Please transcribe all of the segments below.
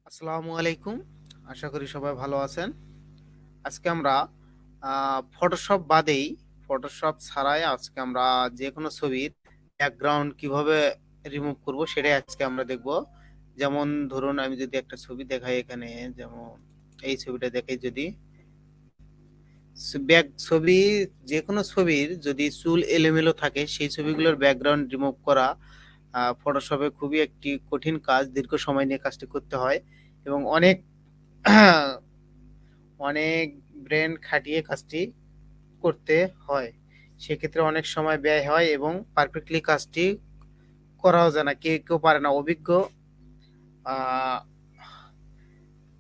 আসসালামু আলাইকুম। আশা করি সবাই ভালো আছেন। আজকে আমরা ফটোশপ বাদেই, ফটোশপ ছাড়াই আজকে আমরা যেকোনো ছবির ব্যাকগ্রাউন্ড কিভাবে রিমুভ করব সেটাই আজকে আমরা দেখব। যেমন ধরুন আমি যদি একটা ছবি দেখাই এখানে, যেমন এই ছবিটা দেখাই, যদি ব্যাক ছবি, যেকোনো ছবির যদি চুল এলোমেলো থাকে সেই ছবিগুলোর ব্যাকগ্রাউন্ড রিমুভ করা ফটোশপে খুবই একটি কঠিন কাজ। দীর্ঘ সময় নিয়ে কাজটি করতে হয় এবং অনেক অনেক ব্রেন খাটিয়ে কাজটি করতে হয়। সেক্ষেত্রে অনেক সময় ব্যয় হয় এবং পারফেক্টলি কাজটি করাও যায় না, কেউ কেউ পারে না। আহ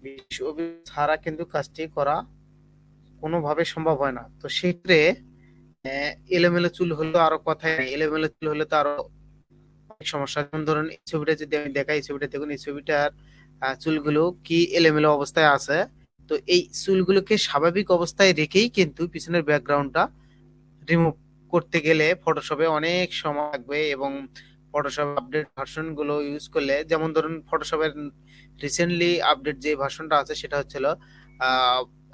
বিশেষ অভিজ্ঞ ছাড়া কিন্তু কাজটি করা কোনোভাবে সম্ভব হয় না। তো সেক্ষেত্রে এলোমেলো চুল হলে আরো কথাই নেই, এলোমেলো চুল হলে তো আরো অনেক সমস্যা। যেমন ধরুন এই ছবিটা যদি আমি দেখাই, এই ছবিটা দেখুন, এই ছবিটার চুলগুলো কি এলোমেলো অবস্থায় আছে। তো এই চুলগুলোকে স্বাভাবিক অবস্থায় রেখেই কিন্তু পিছনের ব্যাকগ্রাউন্ডটা রিমুভ করতে গেলে ফটোশপে অনেক সময় লাগবে এবং ফটোশপ আপডেট ভার্সন গুলো ইউজ করলে, যেমন ধরুন ফটোশপের রিসেন্টলি আপডেট যে ভার্সনটা আছে সেটা হচ্ছিল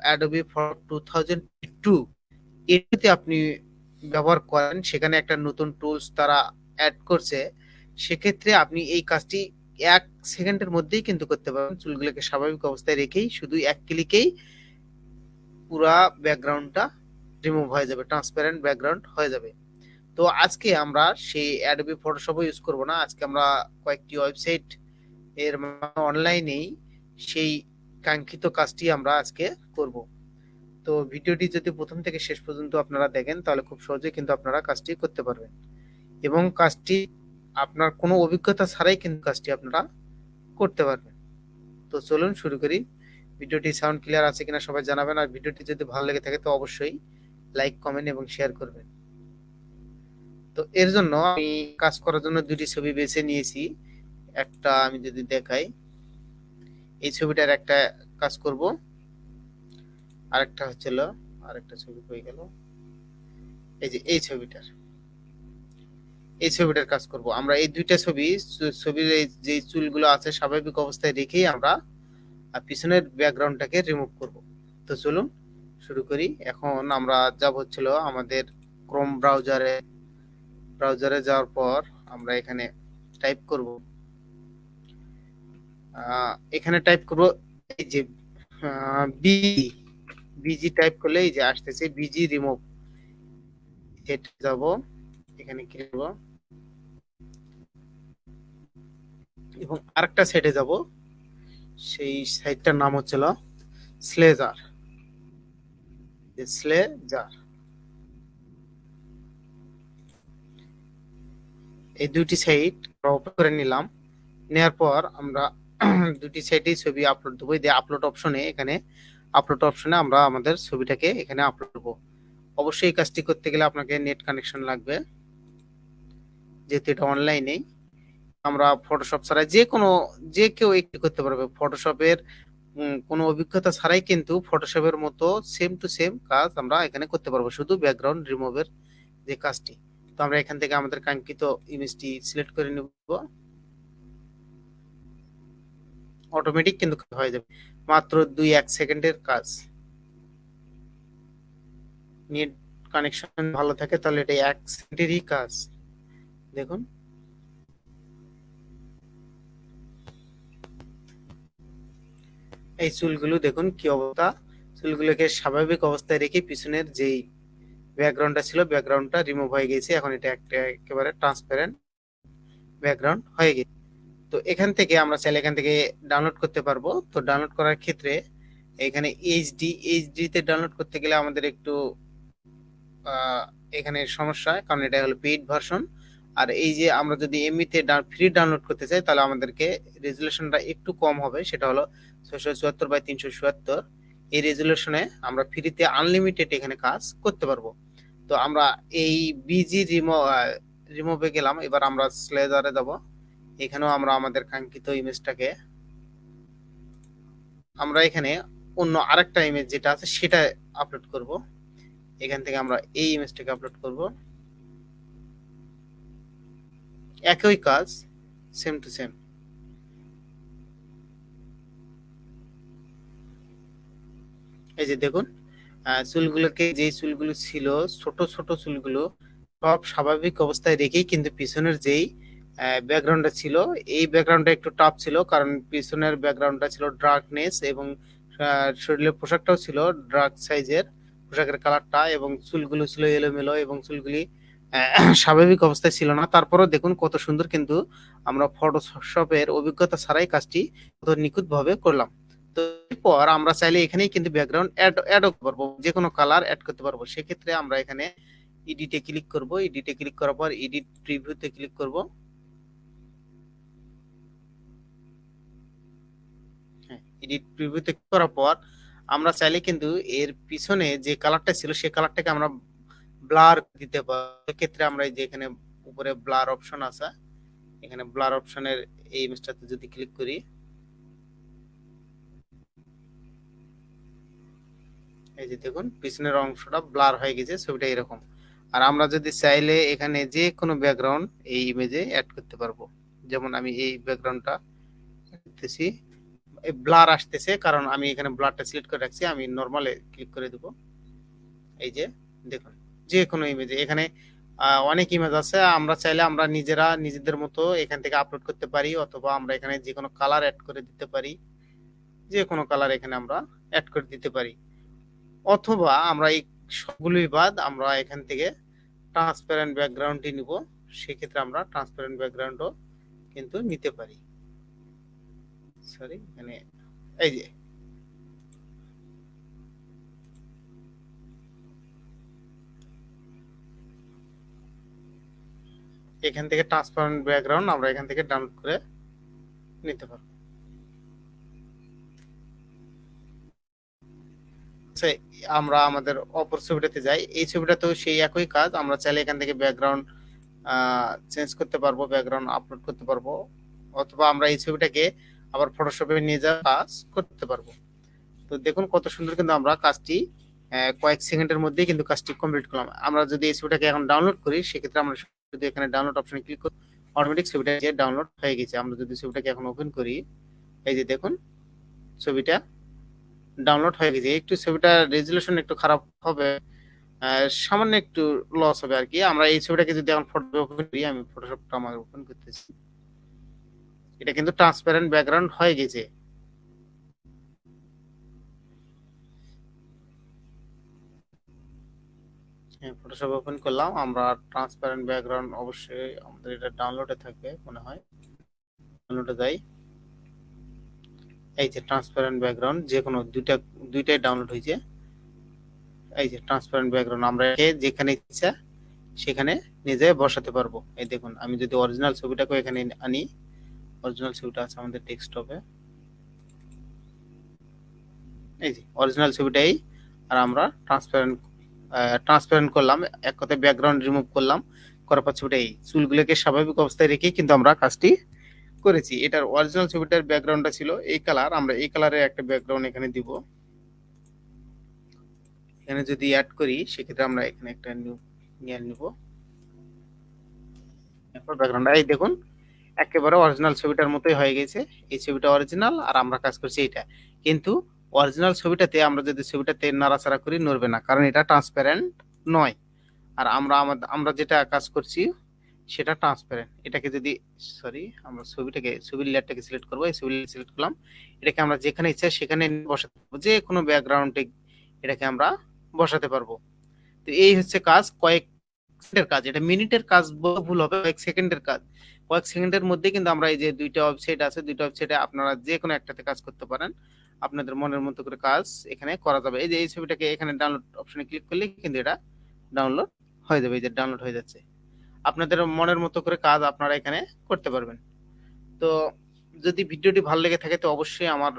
অ্যাডোবি ফর 2002। এটাতে আপনি ব্যবহার করেন, সেখানে একটা নতুন টুলস তারা অ্যাড করছে। সেক্ষেত্রে আপনি এই কাজটি 1 সেকেন্ডের মধ্যেই কিন্তু করতে পারবেন, চুলগুলোকে স্বাভাবিক অবস্থায় রেখেই শুধু এক ক্লিকেই পুরা ব্যাকগ্রাউন্ডটা রিমুভ হয়ে যাবে, ট্রান্সপারেন্ট ব্যাকগ্রাউন্ড হয়ে যাবে। তো আজকে আমরা সেই অ্যাডোবি ফটোশপও ইউজ করব না, আজকে আমরা কয়েকটি ওয়েবসাইট এর অনলাইনেই সেই কাঙ্ক্ষিত কাজটি আমরা আজকে করব। তো ভিডিওটি যদি প্রথম থেকে শেষ পর্যন্ত আপনারা দেখেন তাহলে খুব সহজে কিন্তু আপনারা কাজটি করতে পারবেন এবং কাজটি আপনার কোনো অভিজ্ঞতা ছাড়াই কিন্তু কাজটি আপনারা করতে পারবেন। তো চলুন শুরু করি। ভিডিওটি সাউন্ড ক্লিয়ার আছে কিনা সবাই জানাবেন, আর ভিডিওটি যদি ভালো লেগে থাকে তো অবশ্যই লাইক, কমেন্ট এবং শেয়ার করবেন। তো এর জন্য আমি কাজ করার জন্য দুটি ছবি বেছে নিয়েছি। একটা আমি যদি দেখাই, এই ছবিটার একটা কাজ করব, আরেকটা হচ্ছিল, আরেকটা ছবি হয়ে গেল, এই যে এই ছবিটার কাজ করব আমরা। এই দুইটা ছবির এই যে চুলগুলো আছে স্বাভাবিক অবস্থায় রেখেই আমরা পিছনের ব্যাকগ্রাউন্ডটাকে রিমুভ করব। তো চলুন শুরু করি। এখন আমরা যাব হচ্ছিল আমাদের ক্রোম ব্রাউজারে যাওয়ার পর আমরা এখানে টাইপ করব, এখানে টাইপ করব এই যে বিজি, বিজি টাইপ করলে এই যে আসতেছে বিজি রিমুভ। সেটা যাব, এখানে ক্লিক করব এবং আরেকটা সাইটে যাব, সেই সাইটটার নাম হচ্ছিল স্লেজার, স্লেজার। এই দুইটি সাইট ওপেন করে নিলাম। নেওয়ার পর আমরা দুটি সাইটেই ছবি আপলোড দেবো। দিয়ে আপলোড অপশনে আমরা আমাদের ছবিটাকে এখানে আপলোড করবো। অবশ্যই এই কাজটি করতে গেলে আপনাকে নেট কানেকশন লাগবে, যেহেতু এটা অনলাইনেই। আমরা ফটোশপ ছাড়া যে কেউ একটি করতে পারবে। ফটোশপের কোনো অভিজ্ঞতা ছাড়াই কিন্তু ফটোশপের মতো সেম টু সেম কাজ আমরা এখানে করতে পারবো, শুধু ব্যাকগ্রাউন্ড রিমুভের যে কাজটি। তো আমরা এখান থেকে আমাদের কাঙ্ক্ষিত ইমেজটি সিলেক্ট করে নেব, অটোমেটিক কিন্তু হয়ে যাবে, মাত্র 2-1 সেকেন্ডের কাজ। নেট কানেকশন ভালো থাকে তাহলে এটা 1 সেকেন্ডেরই কাজ। দেখুন এই চুলগুলো দেখুন কি অবস্থা, চুলগুলোকে স্বাভাবিক অবস্থায় রেখে পিছনের যেই ব্যাকগ্রাউন্ডটা ছিল ব্যাকগ্রাউন্ডটা রিমুভ হয়ে গেছে। এখন এটা একেবারে ট্রান্সপারেন্ট ব্যাকগ্রাউন্ড হয়ে গেছে। তো এখান থেকে আমরা চাইলে এখান থেকে ডাউনলোড করতে পারবো। তো ডাউনলোড করার ক্ষেত্রে এখানে এইচডি তে ডাউনলোড করতে গেলে আমাদের একটু আহ, এখানে সমস্যা, কারণ এটা হলো পেইড ভার্সন। আর এই যে আমরা যদি এমনিতে ফ্রি ডাউনলোড করতে চাই তাহলে আমাদেরকে রেজুলেশনটা একটু কম হবে, সেটা হলো 674 বাই 377। এই রেজুলেশনে আমরা ফ্রিতে আনলিমিটেড এখানে কাজ করতে পারবো। তো আমরা এই বিজি রিমুভে গেলাম, এবার আমরা স্লেজারে যাব। এখানেও আমরা আমাদের কাঙ্ক্ষিত ইমেজটাকে আমরা এখানে অন্য আরেকটা ইমেজ যেটা আছে সেটা আপলোড করব। এখান থেকে আমরা এই ইমেজটাকে আপলোড করব, একই কাজ, সেম টু সেম। এই যে দেখুন, চুলগুলোকে, যেই চুলগুলো ছিল ছোট ছোট চুলগুলো সব স্বাভাবিক অবস্থায় রেখেই কিন্তু পিছনের যেই ব্যাকগ্রাউন্ডটা ছিল, এই ব্যাকগ্রাউন্ডটা একটু টাফ ছিল, কারণ পিছনের ব্যাকগ্রাউন্ডটা ছিল ডার্কনেস, এবং শরীরের পোশাকটাও ছিল ডার্ক সাইজের, পোশাকের কালারটা, এবং চুলগুলো ছিল এলোমেলো, এবং চুলগুলি স্বাভাবিক অবস্থায় ছিল না। তারপরেও দেখুন কত সুন্দর কিন্তু আমরা ফটোশপের অভিজ্ঞতা ছাড়াই কাজটি কত নিখুঁত ভাবে করলাম। তো এরপর আমরা চাইলে এখানেই কিন্তু ব্যাকগ্রাউন্ড অ্যাডও করতে পারবো, যে কোনো কালার অ্যাড করতে পারবো। সেক্ষেত্রে আমরা এখানে এডিটে ক্লিক করব, এডিটে ক্লিক করার পর এডিট প্রিভিউতে ক্লিক করব। হ্যাঁ, এডিট প্রিভিউতে ক্লিক করার পর আমরা চাইলে কিন্তু এর পিছনে যে কালারটা ছিল সেই কালারটাকে আমরা ব্লার দিতে পারি। সেক্ষেত্রে আমরা এই যে এখানে উপরে ব্লার অপশন আছে, এখানে ব্লার অপশনের এই ইমেজটাতে যদি ক্লিক করি, এই যে দেখুন পিছনের অংশটা ব্লার হয়ে গেছে, ছবিটা এরকম। আর আমরা যদি চাইলে এখানে যে কোনো ব্যাকগ্রাউন্ড এই ইমেজে অ্যাড করতে পারবো। যেমন আমি এই ব্যাকগ্রাউন্ডটা করতেছি, এই ব্লার আসতেছে কারণ আমি এখানে ব্লারটা সিলেক্ট করে রাখছি। আমি নরমালে ক্লিক করে দেব। এই যে দেখুন, যে কোনো ইমেজে এখানে অনেক ইমেজ আছে, আমরা চাইলে আমরা নিজেরা নিজেদের মতো এখান থেকে আপলোড করতে পারি, অথবা আমরা এখানে যে কোনো কালার অ্যাড করে দিতে পারি, যে কোনো কালার এখানে আমরা অ্যাড করে দিতে পারি। অথবা আমরা এই সবগুলোই বাদ আমরা এখান থেকে ট্রান্সপারেন্ট ব্যাকগ্রাউন্ডটি নিব। সেক্ষেত্রে আমরা ট্রান্সপারেন্ট ব্যাকগ্রাউন্ডও কিন্তু নিতে পারি। সরি, মানে এই যে এখান থেকে ট্রান্সপারেন্ট ব্যাকগ্রাউন্ড আমরা এখান থেকে ডাউনলোড করে নিতে পারবো। আচ্ছা, আমরা আমাদের অপর ছবিটাতে যাই। এই ছবিটাতেও সেই একই কাজ, আমরা চাইলে এখান থেকে ব্যাকগ্রাউন্ড চেঞ্জ করতে পারবো, ব্যাকগ্রাউন্ড আপলোড করতে পারবো, অথবা আমরা এই ছবিটাকে আবার ফটোশপে নিয়ে যাওয়া কাজ করতে পারবো। তো দেখুন কত সুন্দর কিন্তু আমরা কাজটি কয়েক সেকেন্ডের মধ্যেই কিন্তু কাজটি কমপ্লিট করলাম। আমরা যদি এই ছবিটাকে এখন ডাউনলোড করি, সেক্ষেত্রে আমরা শুধু এখানে ডাউনলোড অপশনে ক্লিক করি, অটোমেটিক ছবিটা যে ডাউনলোড হয়ে গেছে। আমরা যদি ছবিটাকে এখন ওপেন করি, এই যে দেখুন ছবিটা ডাউনলোড হয়ে গেছে। একটু ছবিটা রেজুলেশন একটু খারাপ হবে, সামান্য একটু লস হবে আর কি। আমরা এই ছবিটাকে যদি এখন ফটো ওপেন করি, আমি ফটোশপটা আমার ওপেন করতেছি, এটা কিন্তু ট্রান্সপারেন্ট ব্যাকগ্রাউন্ড হয়ে গেছে। ফটোশপ ওপেন করলাম, আমরা ট্রান্সপারেন্ট ব্যাকগ্রাউন্ড অবশ্যই আমাদের এটা ডাউনলোডে থাকবে মনে হয়। ডাউনলোডে যাই, এই যে ট্রান্সপারেন্ট ব্যাকগ্রাউন্ড, যে কোনো দুইটাই ডাউনলোড হয়েছে। এই যে ট্রান্সপারেন্ট ব্যাকগ্রাউন্ড আমরা যেখানে ইচ্ছা সেখানে নিজে বসাতে পারবো। এই দেখুন, আমি যদি অরিজিনাল ছবিটাকে এখানে আনি, অরিজিনাল ছবিটা আছে আমাদের ডেস্কটপে, এই যে অরিজিনাল ছবিটাই। আর আমরা ট্রান্সপারেন্ট করলাম, এক কথায় ব্যাকগ্রাউন্ড রিমুভ করলাম, করার পর ছবিটা এই চুলগুলোকে স্বাভাবিক অবস্থায় রেখে কিন্তু আমরা কাজটি করেছি। এটার অরিজিনাল ছবিটার ব্যাকগ্রাউন্ডটা ছিল এই কালার, আমরা এই কালারের একটা ব্যাকগ্রাউন্ড এখানে দিব। এখানে যদি অ্যাড করি, সেক্ষেত্রে আমরা এখানে একটা নিয়ে নিব, এরপর ব্যাকগ্রাউন্ড এই দেখুন একেবারে অরিজিনাল ছবিটার মতোই হয়ে গেছে। এই ছবিটা অরিজিনাল, আর আমরা কাজ করছি এইটা। কিন্তু অরিজিনাল ছবিটাতে আমরা যদি ছবিটাতে নাড়াচাড়া করি, নড়বে না, কারণ এটা ট্রান্সপারেন্ট নয়। আর আমরা যেটা কাজ করছি সেটা ট্রান্সপারেন্ট। এটাকে যদি, সরি, আমরা ছবির লেয়ারটাকে সিলেক্ট করবো, এই ছবি সিলেক্ট করলাম, এটাকে আমরা যেখানে ইচ্ছা সেখানে বসাতে পারবো, যে কোনো ব্যাকগ্রাউন্ডে এটাকে আমরা বসাতে পারবো। তো এই হচ্ছে কাজ, কয়েক সেকেন্ডের কাজ, এটা মিনিটের কাজ বলা ভুল হবে, কয়েক সেকেন্ডের কাজ। কয়েক সেকেন্ডের মধ্যে কিন্তু আমরা এই যে দুইটা ওয়েবসাইট আছে, দুইটা ওয়েবসাইটে আপনারা যে কোনো একটাতে কাজ করতে পারেন, আপনাদের মনের মতো করে কাজ এখানে করা যাবে। এই যে এই ছবিটাকে এখানে ডাউনলোড অপশনে ক্লিক করলে কিন্তু এটা ডাউনলোড হয়ে যাবে, এই যে ডাউনলোড হয়ে যাচ্ছে। আপনাদের মনের মতো করে কাজ আপনারা এখানে করতে পারবেন। তো যদি ভিডিওটি ভালো লেগে থাকে, তো অবশ্যই আমার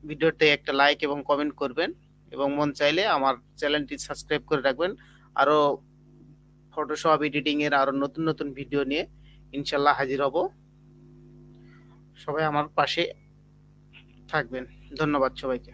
ভিডিওতে একটা লাইক এবং কমেন্ট করবেন, এবং মন চাইলে আমার চ্যানেলটি সাবস্ক্রাইব করে রাখবেন। আরো ফটোশপ এডিটিং এর আরো নতুন নতুন ভিডিও নিয়ে ইনশাল্লাহ হাজির হব। সবাই আমার পাশে থাকবেন। ধন্যবাদ সবাইকে।